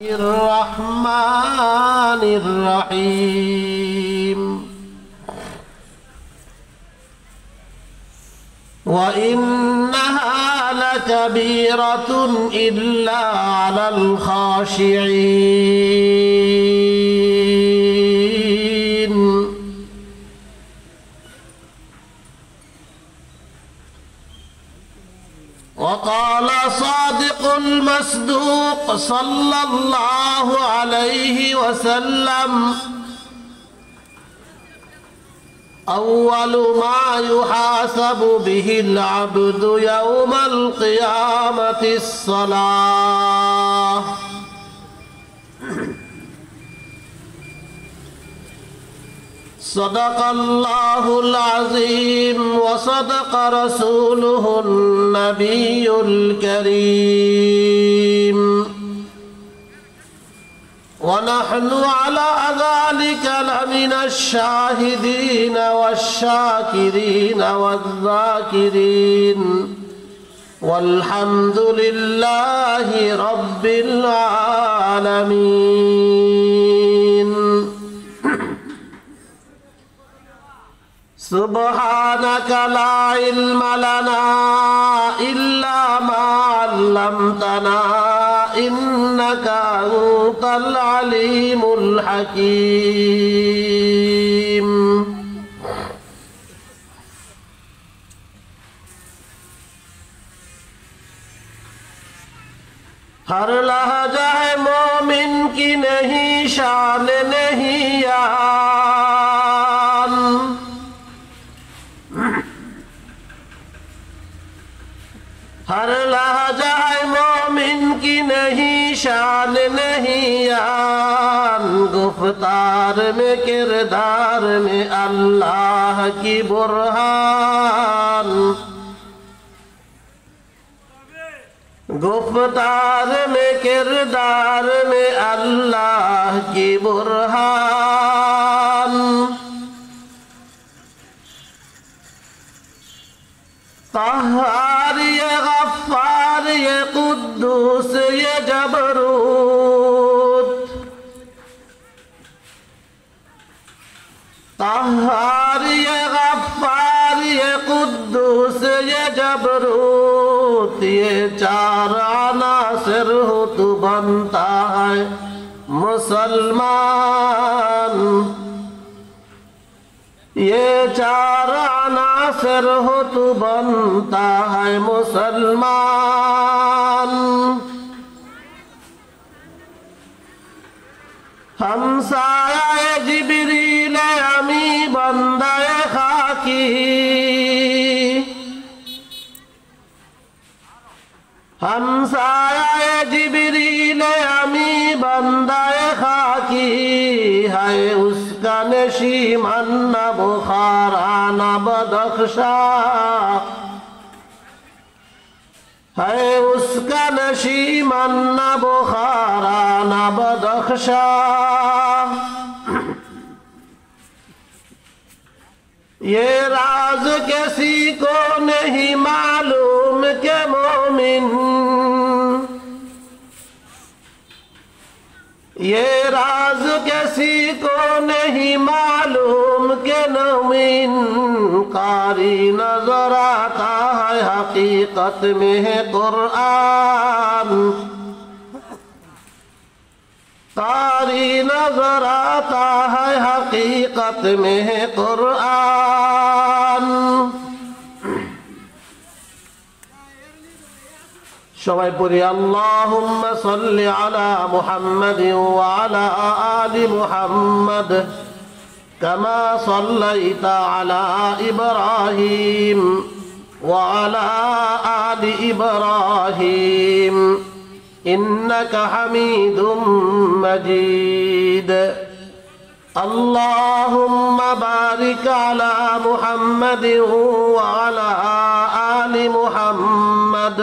الرحمن الرحيم وإنها لكبيرة إلا على الخاشعين وقال صادق المصدوق صلى الله عليه وسلم أول ما يحاسب به العبد يوم القيامة الصلاة صدق الله العظيم وصدق رسوله النبي الكريم ونحن على ذلك لمن الشاهدين والشاكرين والذاكرين والحمد لله رب العالمين سبحانك لا علم لنا إلا ما علمتنا إنك أنت العليم الحكيم हर लहजा है मोमिन की नहीं शान नहीं यान हर लहजा है मोमिन की नहीं शान नहीं यान गुफ्तार में किरदार में अल्लाह की बुरहान गुफ्तार में किरदार में अल्लाह की बुरहान कहार ये गफ्फार ये कुद्दूस ये जबरूत कहार ये गफ्फार ये कुद्दूस ये जबरूत ये चार अनासिर हो तो बनता है मुसलमान ये चार अनासिर हो तो बनता है मुसलमान हमसाया जिब्रील अमी बंदा खाकी हमसाया जिब्रील अमी बंदा खाकी है उसका नशीमन न बुखारा न बदख्शा है उसका नशीमन न बुखारा न बदख्शा ये राज किसी को नहीं मालूम के मोमिन ये राज किसी को नहीं मालूम के मोमिन कारी नजर आता है हकीकत में है कुरान कारी नजर आता है हकीकत में है कुरान সবাই পড়ি আল্লাহুম্মা সাল্লি আলা মুহাম্মাদিন ওয়া আলা আলি মুহাম্মাদ কামা সাল্লাইতা আলা ইব্রাহিম ওয়া আলা আলি ইব্রাহিম ইন্নাকা হামিদুম মাজিদ আল্লাহুম্মা বারিক আলা মুহাম্মাদিন ওয়া আলা আলি মুহাম্মাদ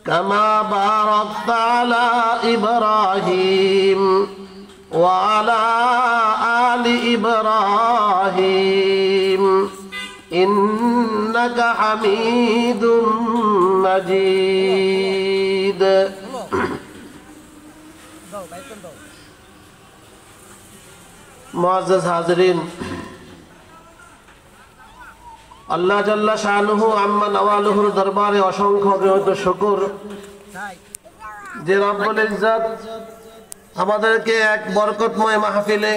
كما باركت على إبراهيم وعلى آل إبراهيم إنك حميد مجيد মুআজ্জাজ হাজিরিন, আল্লাহ জাল্লা শানুহু আম্মা নওয়ালুহুর দরবারে অসংখ্য গৃহীত শুকর যে রব্বুল ইজ্জত আমাদেরকে এক বরকতময় মাহফিলে,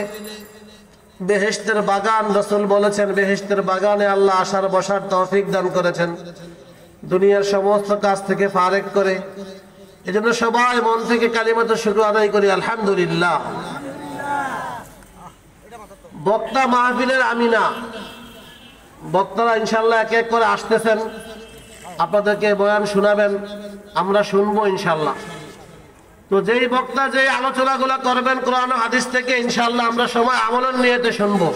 বেহেশতের বাগান, রাসূল বলেছেন বেহেশতের বাগানে আল্লাহ আসার বসার তৌফিক দান করেছেন, দুনিয়ার সমস্ত কাজ থেকে ফারেক করে। এজন্য সবাই মন থেকে কালিমাতুশ শুকর আদায় করি আলহামদুলিল্লাহ। বক্তা মাহফিলের আমি না, বক্তারা ইনশাল্লাহ এক এক করে আসতেছেন, আপনাদেরকে বয়ান শোনাবেন, আমরা শুনবো ইনশাল্লাহ। তো যেই বক্তা যেই আলোচনাগুলো করবেন কোরআন ও হাদিস থেকে, ইনশাল্লাহ আমরা সবাই আমলের নিয়তে শুনবো।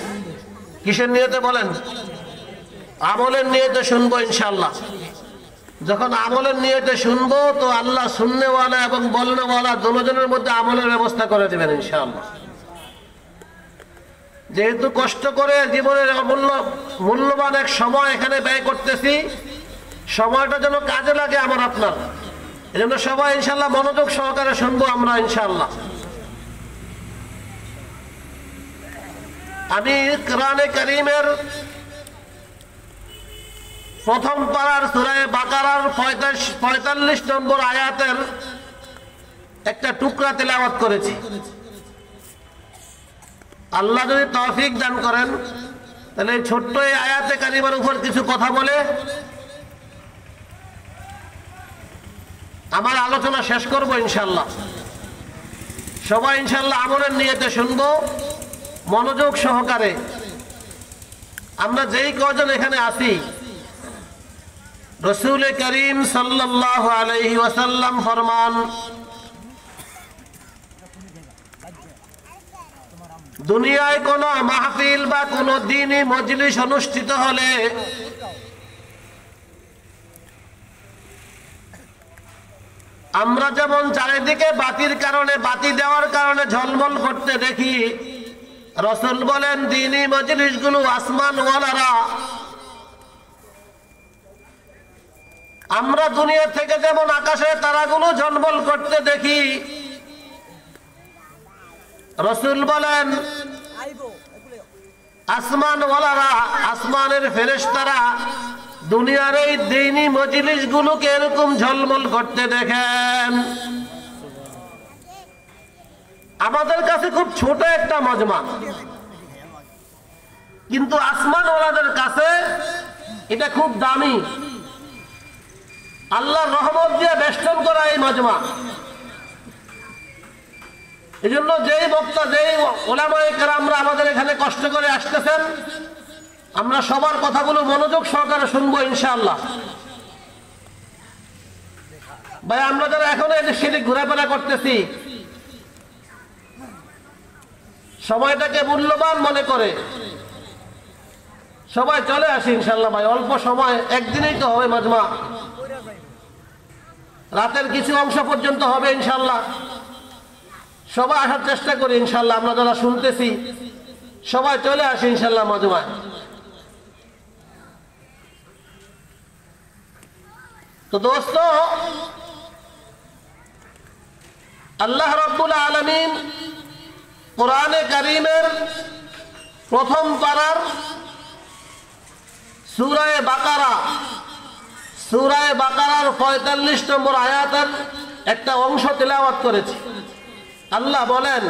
কিসের নিয়তে বলেন? আমলের নিয়তে শুনবো ইনশাল্লাহ। যখন আমলের নিয়তে শুনবো তো আল্লাহ শুননেওয়ালা এবং বলনেওয়ালা দুজনের মধ্যে আমলের ব্যবস্থা করে দেবেন ইনশাআল্লাহ। যেহেতু কষ্ট করে জীবনের মূল্যবান এক সময় এখানে ব্যয় করতেছি, সময়টা যেন কাজে লাগে আমার আপনার, এজন্য সবাই ইনশাআল্লাহ মনোযোগ সহকারে শুনবো আমরা ইনশাআল্লাহ। আমি কোরআনে কারীমের প্রথম পারার সূরা বাকারার 45 নম্বর আয়াতের একটা টুকরা তেলাওয়াত করেছি। আল্লাহ যদি তৌফিক দান করেন তাহলে এই ছোট্ট এই আয়াতে কারিমার উপর কিছু কথা বলে আমার আলোচনা শেষ করব ইনশাআল্লাহ। সবাই ইনশাআল্লাহ আমলের নিয়তে শুনবো মনোযোগ সহকারে। আমরা যেই কজন এখানে আছি, রাসূল করিম সাল্লাল্লাহু আলাইহি ওয়াসাল্লাম ফরমান, দুনিয়ায় কোন মাহফিল বা কোন দ্বীনি মজলিস অনুষ্ঠিত হলে আমরা যেমন চারিদিকে বাতির কারণে, বাতি দেওয়ার কারণে ঝলমল করতে দেখি, রাসূল বলেন দ্বীনি মজলিসগুলো আসমানওয়ালারা আমরা দুনিয়া থেকে যেমন আকাশে তারাগুলো ঝলমল করতে দেখি, রাসূল বলেন আসমানওয়ালারা, আসমানের ফেরেশতারা দুনিয়ার এই দ্বীনি মজলিসগুলোকে এরকম ঝলমল করতে দেখেন। আমাদের কাছে খুব ছোট একটা মজমা, কিন্তু আসমানওয়ালাদের কাছে এটা খুব দামি, আল্লাহর রহমত দিয়ে বেষ্টন করা এই মজমা। এই জন্য যেই বক্তা, যেই ওলামায়ে কেরামরা আমাদের এখানে কষ্ট করে আসতেছেন, আমরা সবার কথাগুলো মনোযোগ সহকারে শুনবো ইনশাআল্লাহ। ভাই আমরা যারা এখনো এদের সেদিক ঘোরাফেরা করতেছি, সময়টাকে মূল্যবান মনে করে সবাই চলে আসি ইনশাআল্লাহ। ভাই অল্প সময়, একদিনেই তো হবে মাজমা, রাতের কিছু অংশ পর্যন্ত হবে ইনশাআল্লাহ। সবাই আসার চেষ্টা করি ইনশাআল্লাহ। আমরা যারা শুনতেছি সবাই চলে আসি ইনশাআল্লাহ মাজমায়। তো দোস্ত, আল্লাহ রাব্বুল আলামিন কোরআনে কারীমের প্রথম পারার সূরা বাকারার 45 নম্বর আয়াতের একটা অংশ তেলাওয়াত করেছি। আল্লাহ বলেন,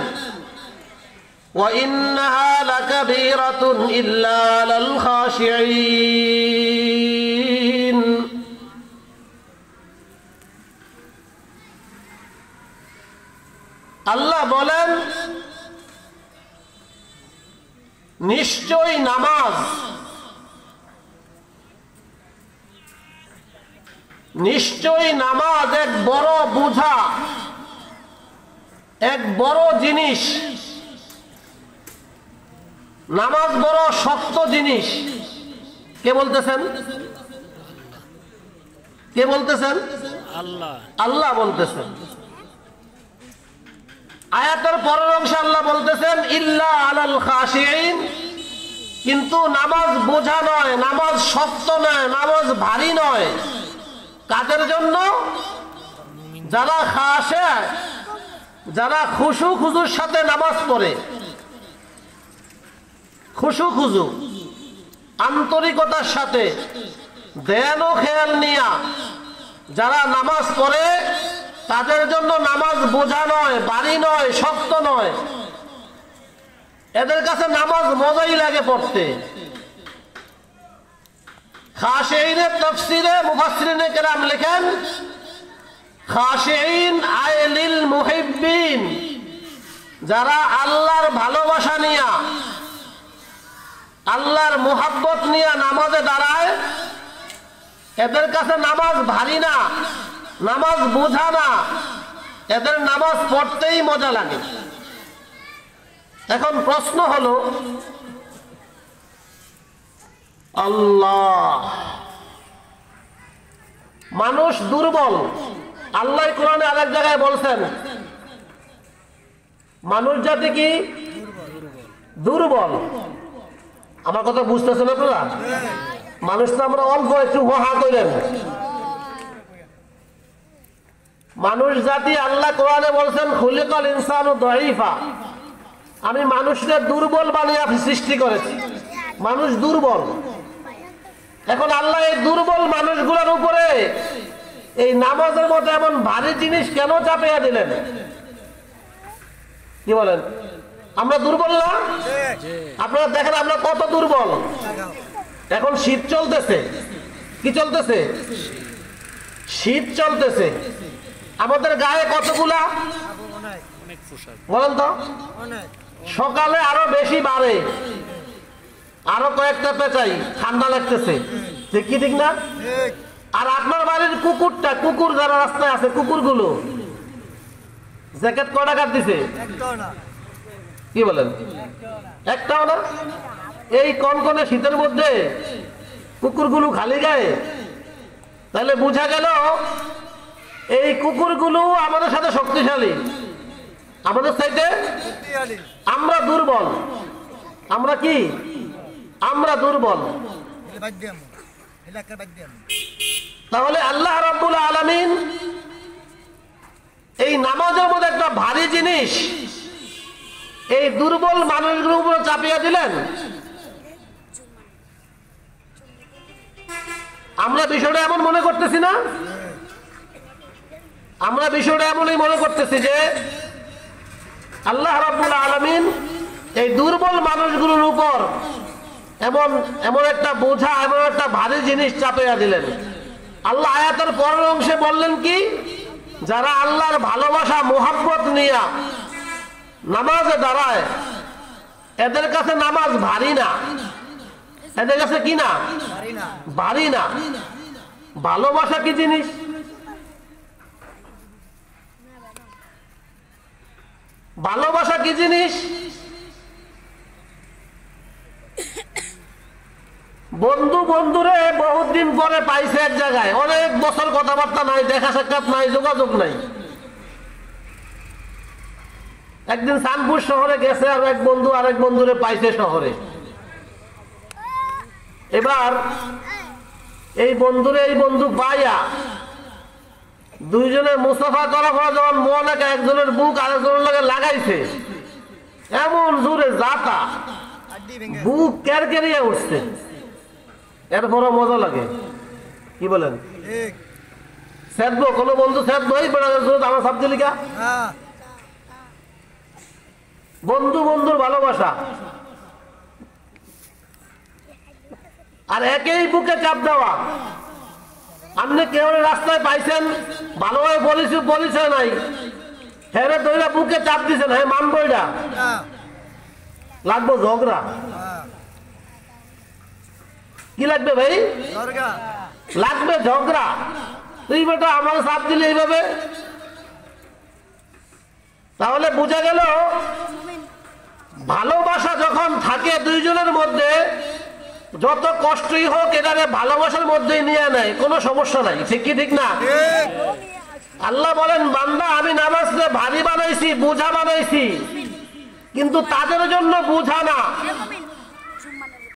ওয়া ইন্নাহা লাকাবীরাতুন ইল্লা আলাল খাশিঈন। আল্লাহ বলেন নিশ্চয়ই নামাজ, নিশ্চয়ই নামাজ এক বড় বোঝা, এক বড় জিনিস। নামাজ বড় শক্ত জিনিস। কে বলতেছেন? কে বলতেছেন? আল্লাহ। আল্লাহ বলতেছেন। আয়াতের পরের অংশে আল্লাহ বলতেছেন ইল্লা আলাল খাশিঈন, কিন্তু নামাজ বোঝা নয়, নামাজ শক্ত নয়, নামাজ ভারী নয়। কাদের জন্য? যারা খাশে, যারা খুশু খুজুর সাথে নামাজ পড়ে, খুশু খুজু আন্তরিকতার সাথে ধ্যান ও খেয়াল নিয়া যারা নামাজ পড়ে, তাদের জন্য নামাজ বোঝা নয়, বাড়ি নয়, শক্ত নয়। এদের কাছে নামাজ মজাই লাগে পড়তে। খাশিঈনের তাফসীরে মুফাসসিরিনে কেরাম লেখেন, খাশিঈন আইলিল মুহিব্বিন, যারা আল্লাহর ভালোবাসা নিয়া, আল্লাহর মুহাব্বত নিয়া নামাজে দাঁড়ায়, এদের কাছে নামাজ ভারী না, নামাজ বোঝা না, এদের নামাজ পড়তেই মজা লাগে। এখন প্রশ্ন হলো, আল্লাহ, মানুষ দুর্বল। আল্লাহ কোরআনে আরেক জায়গায় বলছেন মানুষ জাতি কি দুর্বল। আমার কথা বুঝতেছেন আপনারা? মানুষ তো আমরা অল্প একটু হা করেন। মানুষ জাতি আল্লাহ কোরআনে বলছেন খুলিকাল ইনসানু দাঈফা, আমি মানুষকে দুর্বল বানিয়ে সৃষ্টি করেছি। মানুষ দুর্বল। এখন আল্লাহ এই দুর্বল মানুষগুলোর উপরে এই নামাজের মতো এমন ভারী জিনিস কেন চাপিয়ে দিলেন? কি বলেন? আমরা দুর্বল না? আপনারা দেখেন আমরা কত দুর্বল। এখন শীত চলতেছে, কি চলতেছে? শীত চলতেছে। আমাদের গায়ে কতগুলা বলেন তো? সকালে আরো বেশি বাড়ে, আরো কয়েকটা পেঁচাই, ঠান্ডা লাগতেছে, ঠিক কি ঠিক না? আর আপনার বাড়ির কুকুরটা, কুকুর যারা রাস্তায় আছে, কুকুরগুলো জ্যাকেট কয় টাকার দিছে? কি বলেন? একটাও না। এই কনকনে শীতের মধ্যে কুকুরগুলো খালি গায়ে, তাহলে বোঝা গেল এই কুকুরগুলো আমাদের সাথে শক্তিশালী, আমাদের চাইতে আমরা দুর্বল। আমরা কি? আমরা দুর্বল। তাহলে আল্লাহ রাব্বুল আলামিন এই নামাজের মধ্যে একটা ভারী জিনিস এই দুর্বল মানুষগুলোর উপরে চাপিয়ে দিলেন। আমরা বিষয়টা এমন মনে করতেছি না? আমরা বিষয়টা এমনই মনে করতেছি যে আল্লাহ রাব্বুল আলামিন এই দুর্বল মানুষগুলোর উপর এমন এমন একটা বোঝা, এমন একটা ভারী জিনিস চাপিয়ে দিলেন। আল্লাহ আয়াতের পরের অংশে বললেন কি, যারা আল্লাহর ভালোবাসা মুহাব্বত নিয়ে নামাজে দাঁড়ায়, এদের কাছে নামাজ ভারী না। এদের কাছে কি না? ভারী না। ভালোবাসা কি জিনিস? ভালোবাসা কি জিনিস? বন্ধু বন্ধুরে বহুত দিন পরে পাইছে এক জায়গায়, অনেক বছর কথাবার্তা নাই, দেখা সাক্ষাৎ নাই, যোগাযোগ নাই। একদিন সানপুর শহরে গেছে, আর এক বন্ধু আরেক বন্ধুরে পাইছে শহরে। এবার এই বন্ধুরে এই বন্ধু পাইয়া দুইজনের মুসাফা করার পর যখন মন একজনের বুক আরেকজনের লাগে লাগাইছে, এমন জোরে যাতা বুক কেরকেরিয়ে উঠছে। এরপরও মজা লাগে। কি বলেন? সেদবো কোনো বন্ধু সেদবো, এই আমার সাবজেলিকা বন্ধু বন্ধুর ভালোবাসা। আর একই বুকে চাপ দেওয়া। আপনি কেউ রাস্তায় পাইছেন, ভালোভাবে পরিচয় নাই, হ্যাঁ দইরা বুকে চাপ দিচ্ছেন, হ্যাঁ মানবো, এটা লাগবো ঝগড়া। কি লাগবে ভাই? লাগবে ঝগড়া। তুই বেটা আমার চাপ দিলে এইভাবে, তাহলে বোঝা গেল ভালোবাসা যখন থাকে দুইজনের মধ্যে, যত কষ্টই হোক এটারে ভালোবাসার মধ্যেই নিয়ে নেয়, কোনো সমস্যা নাই। ঠিক কি ঠিক না? আল্লাহ বলেন, বান্দা আমি নামাজকে ভারী বানাইছি, বোঝা বানাইছি, কিন্তু তাদের জন্য বোঝা না,